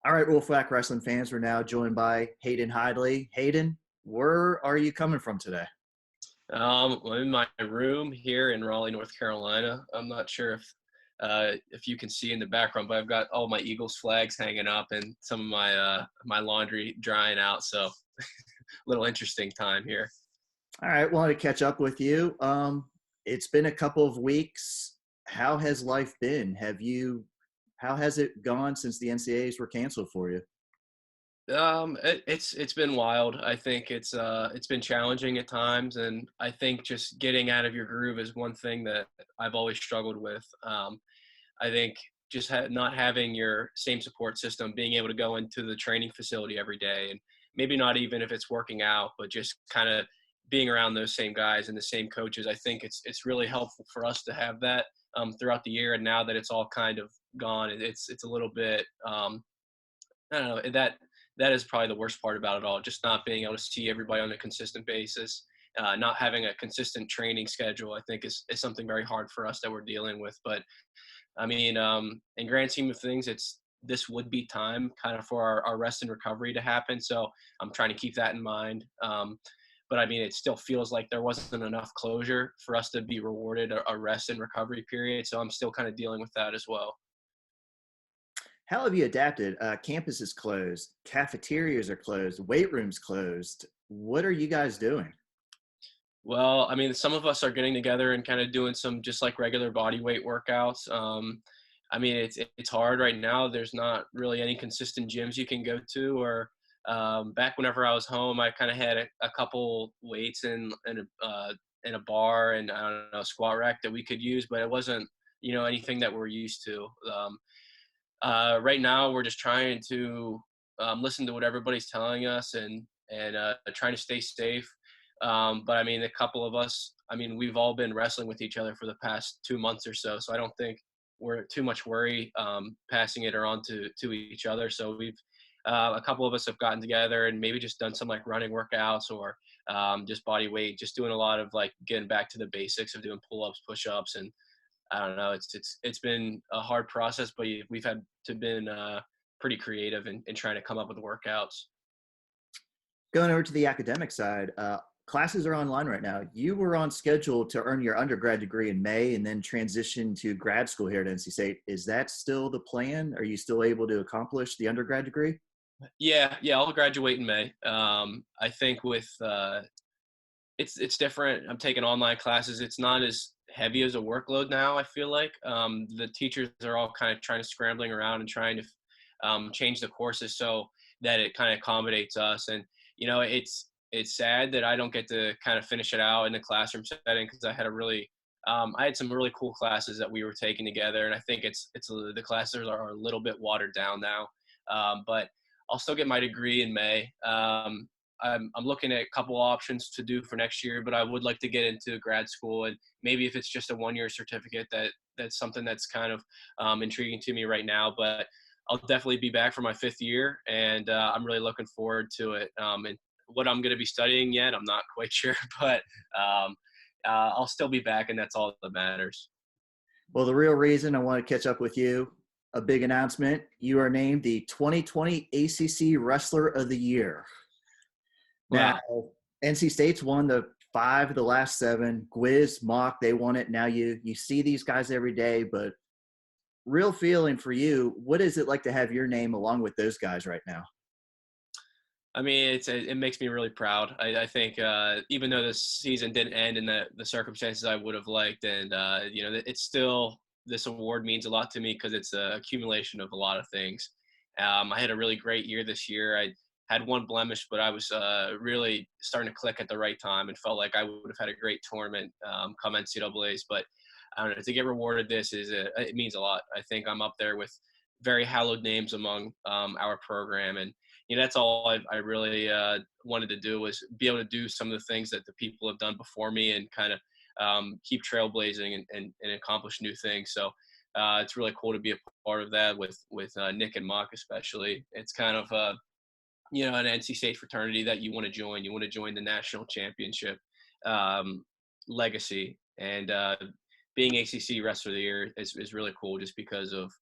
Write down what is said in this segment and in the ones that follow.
All right, Wolfpack Wrestling fans, we're now joined by Hayden Hidlay. Hayden, where are you coming from today? I'm in my room here in Raleigh, North Carolina. I'm not sure if you can see in the background, but I've got all my Eagles flags hanging up and some of my laundry drying out. So, little interesting time here. All right, wanted to catch up with you. It's been a couple of weeks. How has life been? How has it gone since the NCAAs were canceled for you? It's been wild. I think it's been challenging at times, and I think just getting out of your groove is one thing that I've always struggled with. I think just not having your same support system, being able to go into the training facility every day, and maybe not even if it's working out, but just kind of being around those same guys and the same coaches. I think it's really helpful for us to have that throughout the year. And now that it's all kind of gone, it's a little bit I don't know that is probably the worst part about it all. Just not being able to see everybody on a consistent basis. Not having a consistent training schedule, I think, is something very hard for us that we're dealing with. But I mean, in grand scheme of things, this would be time kind of for our rest and recovery to happen. So I'm trying to keep that in mind. But I mean, it still feels like there wasn't enough closure for us to be rewarded a rest and recovery period. So I'm still kind of dealing with that as well. How have you adapted? Campus is closed, cafeterias are closed, weight rooms closed. What are you guys doing? Well, I mean, some of us are getting together and kind of doing some just like regular body weight workouts. I mean, it's hard right now. There's not really any consistent gyms you can go to. Or back whenever I was home, I kind of had a couple weights in a bar and I don't know, a squat rack that we could use, but it wasn't anything that we're used to. Right now, we're just trying to listen to what everybody's telling us and trying to stay safe. But I mean, a couple of us, I mean, we've all been wrestling with each other for the past 2 months or so. So I don't think we're too much worry passing it around to each other. So a couple of us have gotten together and maybe just done some like running workouts or just body weight, just doing a lot of like getting back to the basics of doing pull-ups, push-ups, and I don't know. It's been a hard process, but we've had to been pretty creative in trying to come up with workouts. Going over to the academic side, classes are online right now. You were on schedule to earn your undergrad degree in May and then transition to grad school here at NC State. Is that still the plan? Are you still able to accomplish the undergrad degree? Yeah, I'll graduate in May. I think with it's different. I'm taking online classes. It's not as heavy as a workload now. I feel like the teachers are all kind of trying to scrambling around and trying to change the courses so that it kind of accommodates us. And it's sad that I don't get to kind of finish it out in the classroom setting because I had some really cool classes that we were taking together, and I think the classes are a little bit watered down now. But I'll still get my degree in May. I'm looking at a couple options to do for next year, but I would like to get into grad school, and maybe if it's just a 1-year certificate, that's something that's kind of intriguing to me right now. But I'll definitely be back for my 5th year, and I'm really looking forward to it. And what I'm going to be studying yet, I'm not quite sure, but I'll still be back, and that's all that matters. Well, the real reason I want to catch up with you, a big announcement. You are named the 2020 ACC Wrestler of the Year. Now, Wow. NC State's won the 5 of the last 7. Gwiz, Mock, they won it. Now you see these guys every day, but real feeling for you, what is it like to have your name along with those guys right now? I mean, it makes me really proud. I think even though this season didn't end in the circumstances I would have liked, and it's still this award means a lot to me because it's an accumulation of a lot of things. I had a really great year this year. I had one blemish, but I was really starting to click at the right time and felt like I would have had a great tournament come NCAA's. But I don't know, to get rewarded it means a lot. I think I'm up there with very hallowed names among our program, and that's all I really wanted to do was be able to do some of the things that the people have done before me and kind of keep trailblazing and accomplish new things. So it's really cool to be a part of that with Nick and Mock especially. It's kind of an NC State fraternity that you want to join. You want to join the national championship legacy, and being ACC Wrestler of the Year is really cool just because of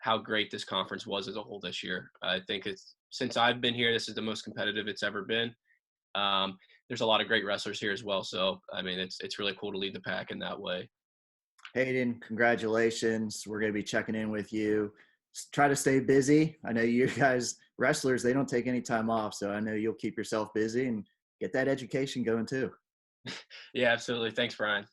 how great this conference was as a whole this year. I think it's since I've been here, this is the most competitive it's ever been. Um, there's a lot of great wrestlers here as well. So I mean, it's really cool to lead the pack in that way. Hayden, congratulations. We're going to be checking in with you. Try to stay busy. I know you guys, wrestlers, they don't take any time off. So I know you'll keep yourself busy and get that education going too. Yeah, absolutely. Thanks, Brian.